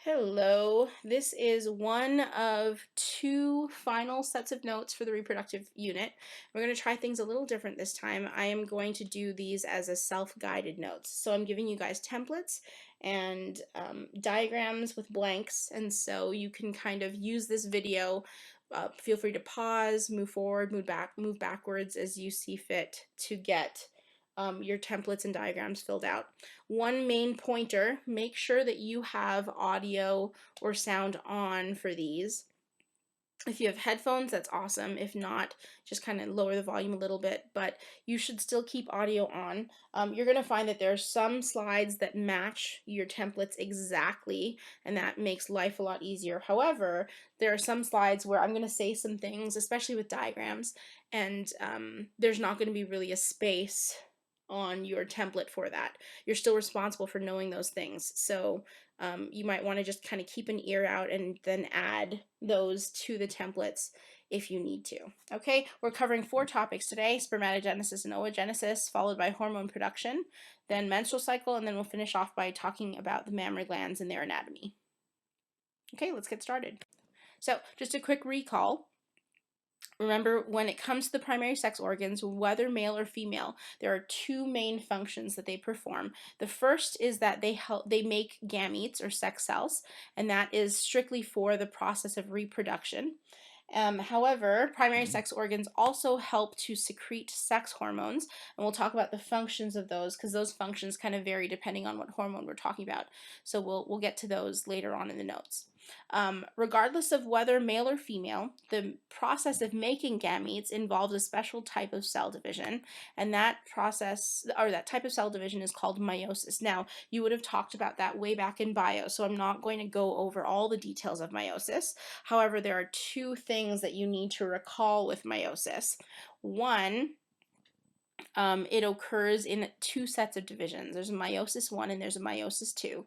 Hello, this is one of two final sets of notes for the reproductive unit. We're going to try things a little different this time. I am going to do these as a self-guided notes. So I'm giving you guys templates and diagrams with blanks, and so you can kind of use this video. Feel free to pause, move forward, move backwards as you see fit to get your templates and diagrams filled out. One main pointer, make sure that you have audio or sound on for these. If you have headphones, that's awesome. If not, just kind of lower the volume a little bit, but you should still keep audio on. You're going to find that there are some slides that match your templates exactly, and that makes life a lot easier. However, there are some slides where I'm going to say some things, especially with diagrams, and there's not going to be really a space on your template for that. You're still responsible for knowing those things. So you might want to just kind of keep an ear out and then add those to the templates if you need to. Okay, we're covering 4 topics today: spermatogenesis and oogenesis, followed by hormone production, then menstrual cycle, and then we'll finish off by talking about the mammary glands and their anatomy. Okay, let's get started. So just a quick recall. Remember, when it comes to the primary sex organs, whether male or female, there are 2 main functions that they perform. The first is that they make gametes or sex cells, and that is strictly for the process of reproduction. However, primary sex organs also help to secrete sex hormones, and we'll talk about the functions of those because those functions kind of vary depending on what hormone we're talking about. So we'll get to those later on in the notes. Regardless of whether male or female, the process of making gametes involves a special type of cell division, and that process, or that type of cell division, is called meiosis. Now, you would have talked about that way back in bio, so I'm not going to go over all the details of meiosis. However, there are 2 things that you need to recall with meiosis. One, it occurs in 2 sets of divisions. There's a meiosis 1 and there's a meiosis 2.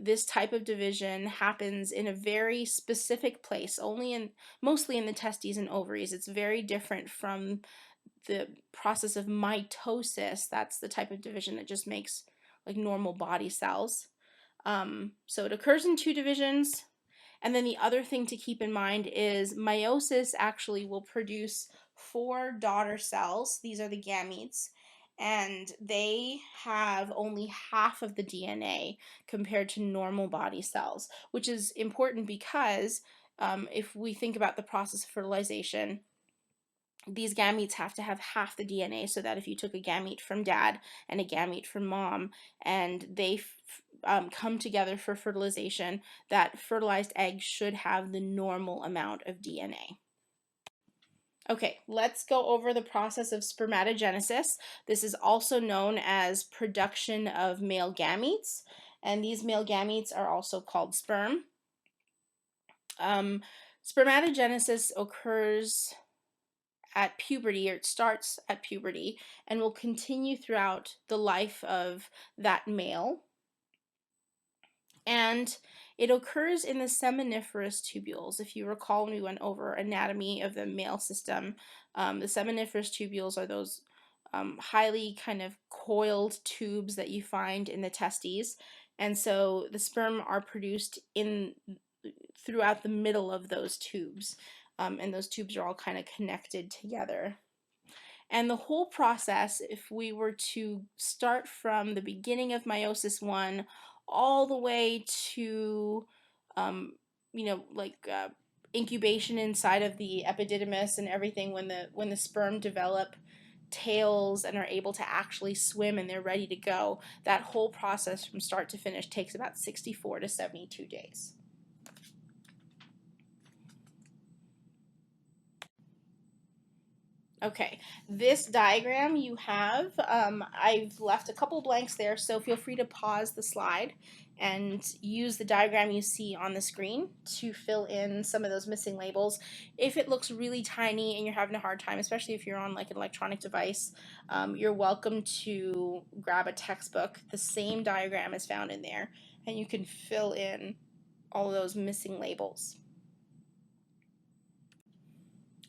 This type of division happens in a very specific place, mostly in the testes and ovaries. It's very different from the process of mitosis. That's the type of division that just makes like normal body cells. So it occurs in 2 divisions. And then the other thing to keep in mind is meiosis actually will produce 4 daughter cells. These are the gametes, and they have only half of the DNA compared to normal body cells, which is important because if we think about the process of fertilization, these gametes have to have half the DNA, so that if you took a gamete from dad and a gamete from mom and they come together for fertilization, that fertilized egg should have the normal amount of DNA. Okay, let's go over the process of spermatogenesis. This is also known as production of male gametes, and these male gametes are also called sperm. Spermatogenesis occurs at puberty, or it starts at puberty, and will continue throughout the life of that male. And it occurs in the seminiferous tubules. If you recall, when we went over anatomy of the male system, the seminiferous tubules are those highly kind of coiled tubes that you find in the testes. And so the sperm are produced throughout the middle of those tubes. And those tubes are all kind of connected together. And the whole process, if we were to start from the beginning of meiosis 1 all the way to, incubation inside of the epididymis and everything, when the sperm develop tails and are able to actually swim and they're ready to go, that whole process from start to finish takes about 64 to 72 days. Okay, this diagram you have, I've left a couple blanks there, so feel free to pause the slide and use the diagram you see on the screen to fill in some of those missing labels. If it looks really tiny and you're having a hard time, especially if you're on like an electronic device, you're welcome to grab a textbook. The same diagram is found in there, and you can fill in all of those missing labels.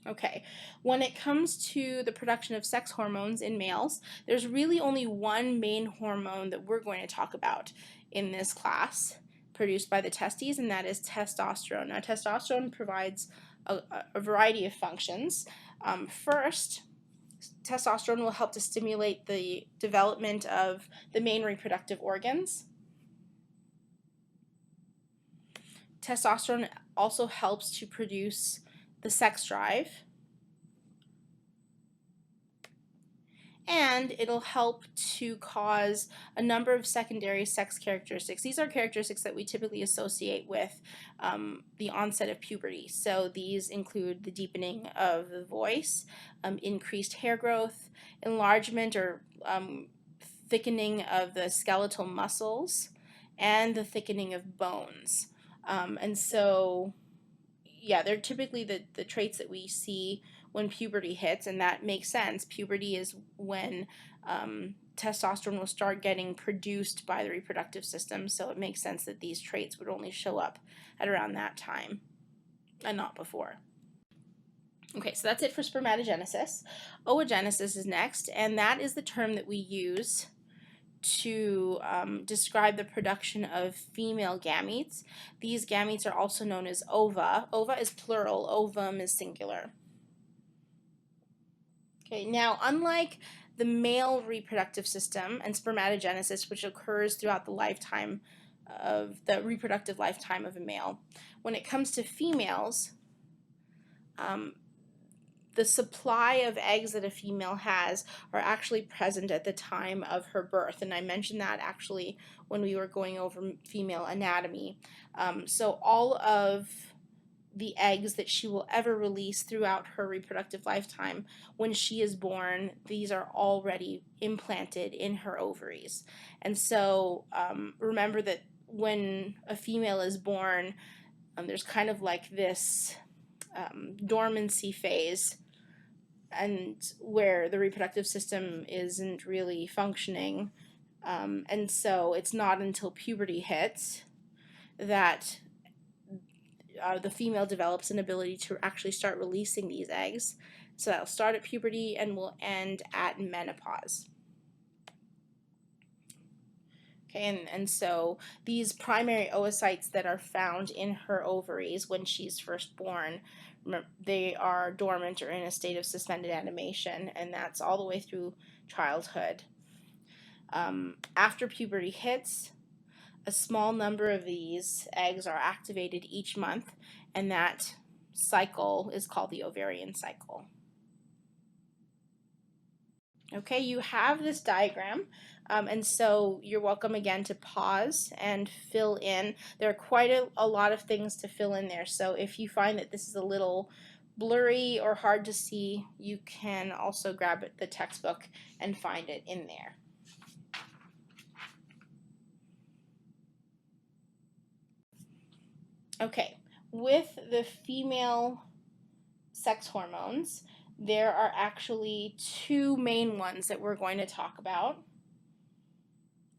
Okay, when it comes to the production of sex hormones in males, there's really only one main hormone that we're going to talk about in this class, produced by the testes, and that is testosterone. Now, testosterone provides a variety of functions. First, testosterone will help to stimulate the development of the main reproductive organs. Testosterone also helps to produce the sex drive. And it'll help to cause a number of secondary sex characteristics. These are characteristics that we typically associate with the onset of puberty. So these include the deepening of the voice, increased hair growth, enlargement or thickening of the skeletal muscles, and the thickening of bones. And so, yeah, they're typically the traits that we see when puberty hits, and that makes sense. Puberty is when testosterone will start getting produced by the reproductive system, so it makes sense that these traits would only show up at around that time and not before. Okay, so that's it for spermatogenesis. Oogenesis is next, and that is the term that we use to describe the production of female gametes. These gametes are also known as ova. Ova is plural, ovum is singular. Okay, now unlike the male reproductive system and spermatogenesis, which occurs throughout the lifetime of the reproductive lifetime of a male, when it comes to females, the supply of eggs that a female has are actually present at the time of her birth. And I mentioned that actually when we were going over female anatomy. So all of the eggs that she will ever release throughout her reproductive lifetime, when she is born, these are already implanted in her ovaries. And so remember that when a female is born, there's kind of like this dormancy phase, and where the reproductive system isn't really functioning. And so it's not until puberty hits that the female develops an ability to actually start releasing these eggs. So that'll start at puberty and will end at menopause. Okay, and so these primary oocytes that are found in her ovaries when she's first born, they are dormant or in a state of suspended animation, and that's all the way through childhood. After puberty hits, a small number of these eggs are activated each month, and that cycle is called the ovarian cycle. Okay, you have this diagram, and so you're welcome again to pause and fill in. There are quite a lot of things to fill in there, so if you find that this is a little blurry or hard to see, you can also grab the textbook and find it in there. Okay, with the female sex hormones, there are actually two main ones that we're going to talk about.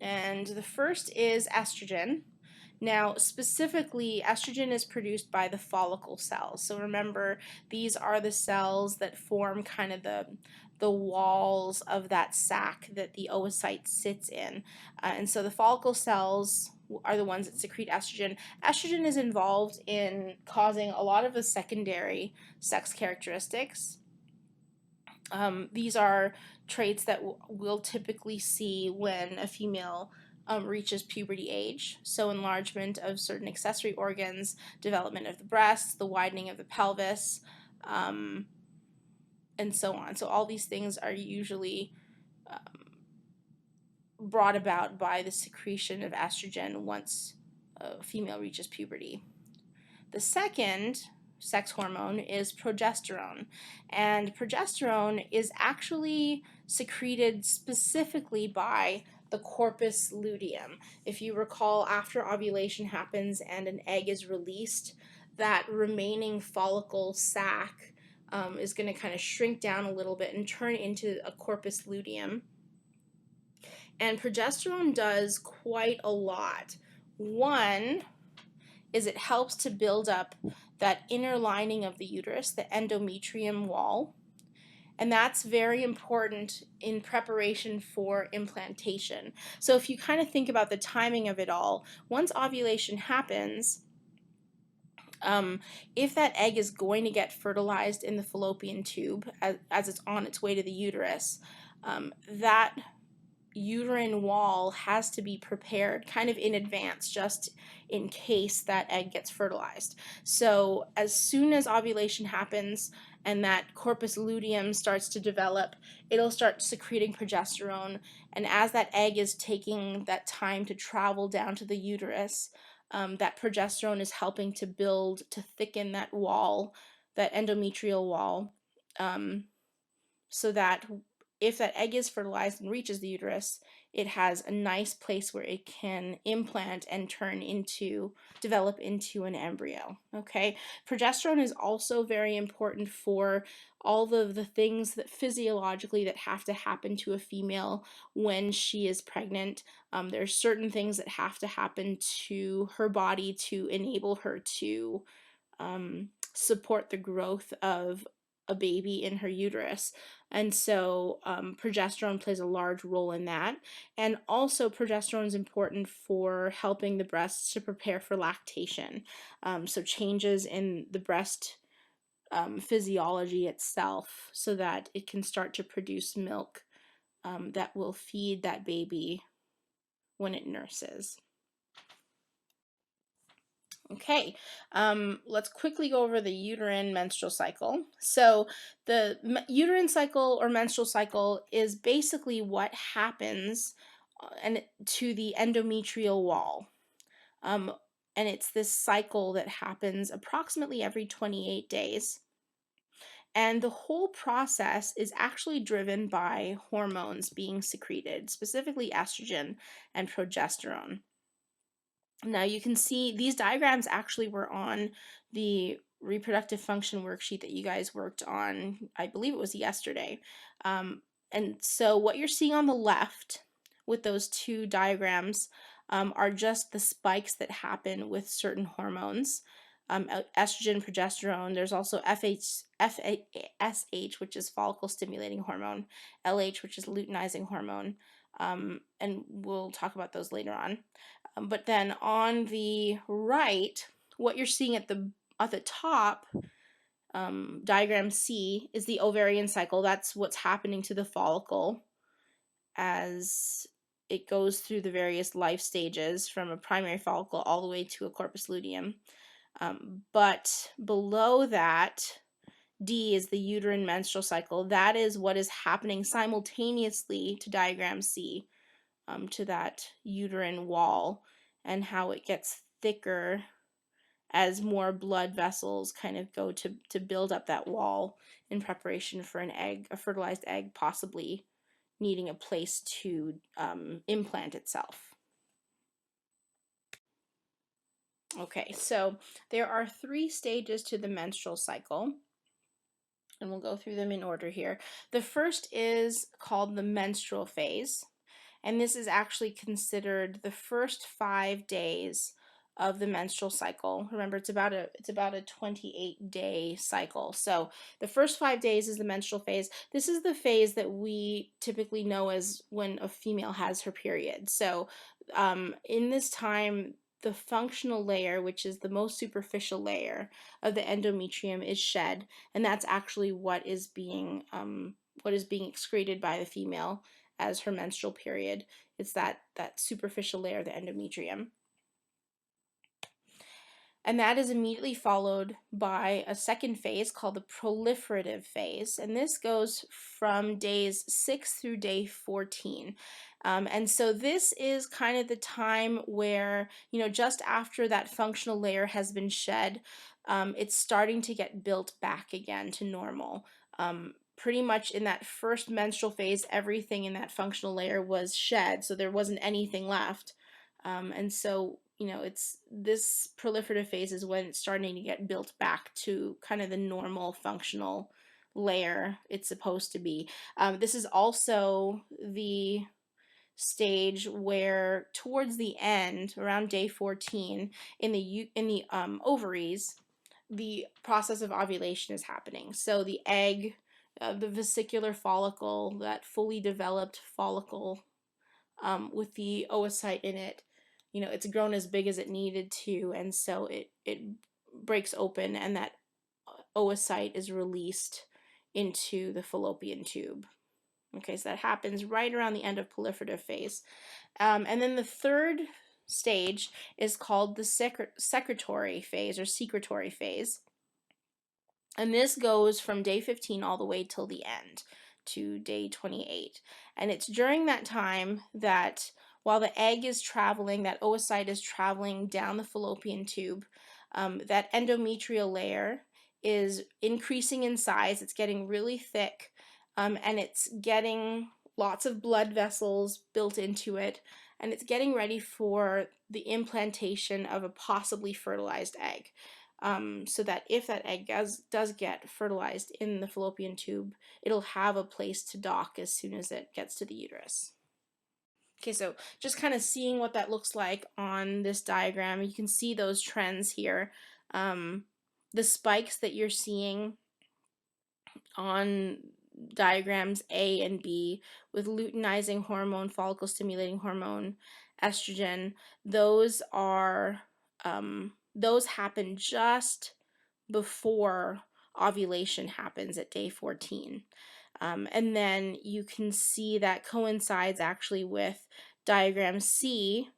And the first is estrogen. Now, specifically, estrogen is produced by the follicle cells. So remember, these are the cells that form kind of the walls of that sac that the oocyte sits in. And so the follicle cells are the ones that secrete estrogen. Estrogen is involved in causing a lot of the secondary sex characteristics. These are traits that we'll typically see when a female reaches puberty age. So enlargement of certain accessory organs, development of the breasts, the widening of the pelvis, and so on. So all these things are usually brought about by the secretion of estrogen once a female reaches puberty. The second sex hormone is progesterone, and progesterone is actually secreted specifically by the corpus luteum. If you recall, after ovulation happens and an egg is released, that remaining follicle sac is going to kind of shrink down a little bit and turn into a corpus luteum. And progesterone does quite a lot. One is it helps to build up that inner lining of the uterus, the endometrium wall. And that's very important in preparation for implantation. So if you kind of think about the timing of it all, once ovulation happens, if that egg is going to get fertilized in the fallopian tube as it's on its way to the uterus, that uterine wall has to be prepared kind of in advance just in case that egg gets fertilized. So as soon as ovulation happens and that corpus luteum starts to develop, it'll start secreting progesterone, and as that egg is taking that time to travel down to the uterus, that progesterone is helping to build, to thicken that wall, that endometrial wall, um, so that if that egg is fertilized and reaches the uterus, it has a nice place where it can implant and develop into an embryo. Okay, progesterone is also very important for all of the things that physiologically that have to happen to a female when she is pregnant. There's certain things that have to happen to her body to enable her to support the growth of a baby in her uterus. And so progesterone plays a large role in that. And also progesterone is important for helping the breasts to prepare for lactation. So changes in the breast physiology itself so that it can start to produce milk that will feed that baby when it nurses. Okay, let's quickly go over the uterine menstrual cycle. So the uterine cycle or menstrual cycle is basically what happens to the endometrial wall. Um, and it's this cycle that happens approximately every 28 days. And the whole process is actually driven by hormones being secreted, specifically estrogen and progesterone. Now you can see these diagrams actually were on the reproductive function worksheet that you guys worked on, I believe it was yesterday. And so what you're seeing on the left with those two diagrams are just the spikes that happen with certain hormones. Estrogen, progesterone, there's also FSH, which is follicle stimulating hormone, LH, which is luteinizing hormone, and we'll talk about those later on. But then on the right, what you're seeing at the top, diagram C, is the ovarian cycle. That's what's happening to the follicle as it goes through the various life stages from a primary follicle all the way to a corpus luteum. But below that, D is the uterine menstrual cycle. That is what is happening simultaneously to diagram C, to that uterine wall, and how it gets thicker as more blood vessels kind of go to build up that wall in preparation for an egg, a fertilized egg, possibly needing a place to implant itself. Okay, so there are 3 stages to the menstrual cycle, and we'll go through them in order here. The first is called the menstrual phase, and this is actually considered the first 5 days of the menstrual cycle. Remember, it's about a 28-day cycle. So the first 5 days is the menstrual phase. This is the phase that we typically know as when a female has her period. So in this time, the functional layer, which is the most superficial layer of the endometrium, is shed, and that's actually what is being excreted by the female as her menstrual period. It's that superficial layer of the endometrium. And that is immediately followed by a second phase called the proliferative phase. And this goes from days 6 through day 14. And so this is kind of the time where, just after that functional layer has been shed, it's starting to get built back again to normal. Pretty much in that first menstrual phase, everything in that functional layer was shed, so there wasn't anything left. And so, it's this proliferative phase is when it's starting to get built back to kind of the normal functional layer it's supposed to be. This is also the stage where towards the end, around day 14, in the ovaries, the process of ovulation is happening. So the egg the vesicular follicle, that fully developed follicle with the oocyte in it, it's grown as big as it needed to, and so it breaks open, and that oocyte is released into the fallopian tube. Okay, so that happens right around the end of proliferative phase. And then the third stage is called the secretory phase or secretory phase. And this goes from day 15 all the way till the end to day 28. And it's during that time that while the egg is traveling, that oocyte is traveling down the fallopian tube, that endometrial layer is increasing in size. It's getting really thick, and it's getting lots of blood vessels built into it, and it's getting ready for the implantation of a possibly fertilized egg. So that if that egg does get fertilized in the fallopian tube, it'll have a place to dock as soon as it gets to the uterus. Okay, so just kind of seeing what that looks like on this diagram, you can see those trends here. The spikes that you're seeing on diagrams A and B with luteinizing hormone, follicle stimulating hormone, estrogen, those happen just before ovulation happens at day 14. And then you can see that coincides actually with diagram C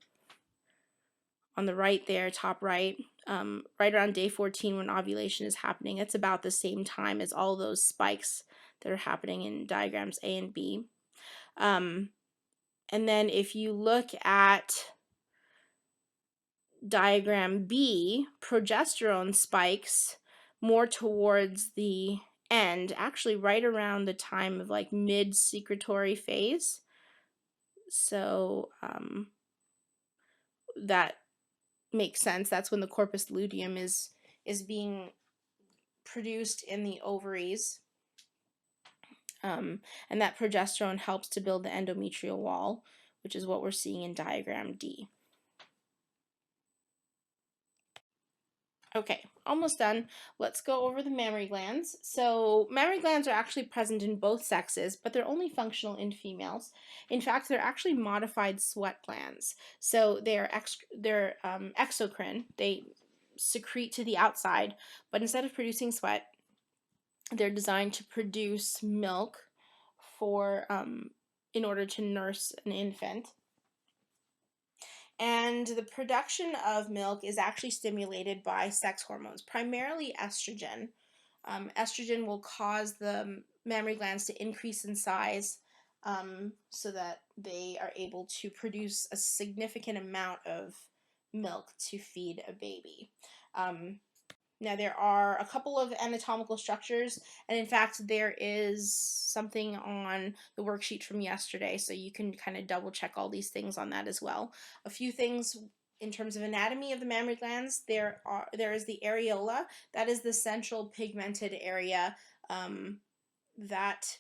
on the right there, top right, right around day 14 when ovulation is happening. It's about the same time as all those spikes that are happening in diagrams A and B. And then if you look at diagram B, progesterone spikes more towards the end, actually right around the time of like mid-secretory phase. So that makes sense. That's when the corpus luteum is being produced in the ovaries. And that progesterone helps to build the endometrial wall, which is what we're seeing in diagram D. Okay, almost done. Let's go over the mammary glands. So mammary glands are actually present in both sexes, but they're only functional in females. In fact, they're actually modified sweat glands. So they're exocrine. They secrete to the outside, but instead of producing sweat, they're designed to produce milk for in order to nurse an infant. And the production of milk is actually stimulated by sex hormones, primarily estrogen. Estrogen will cause the mammary glands to increase in size so that they are able to produce a significant amount of milk to feed a baby. Now, there are a couple of anatomical structures, and in fact, there is something on the worksheet from yesterday, so you can kind of double check all these things on that as well. A few things in terms of anatomy of the mammary glands, there is the areola. That is the central pigmented area that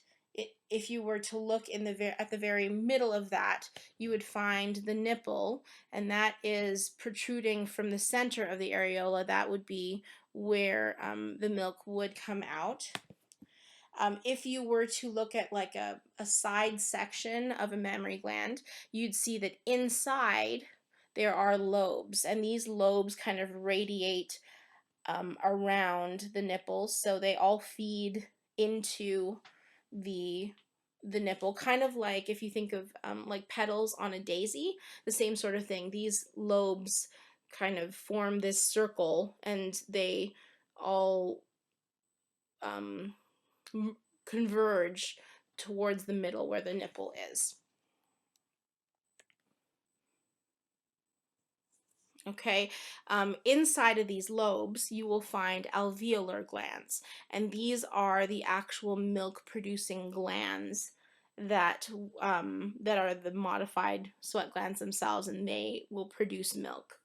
if you were to look at the very middle of that, you would find the nipple, and that is protruding from the center of the areola. That would be where the milk would come out. If you were to look at like a side section of a mammary gland, you'd see that inside there are lobes, and these lobes kind of radiate around the nipples, so they all feed into the nipple, kind of like if you think of like petals on a daisy, the same sort of thing. These lobes kind of form this circle, and they all converge towards the middle where the nipple is. Okay, inside of these lobes, you will find alveolar glands, and these are the actual milk-producing glands that are the modified sweat glands themselves, and they will produce milk.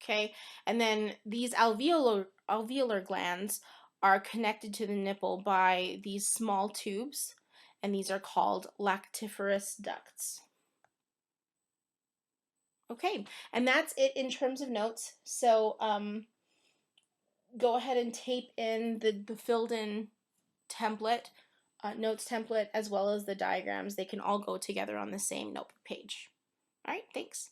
Okay, and then these alveolar glands are connected to the nipple by these small tubes, and these are called lactiferous ducts. Okay, and that's it in terms of notes. So go ahead and tape in the filled in template, notes template, as well as the diagrams. They can all go together on the same notebook page. All right, thanks.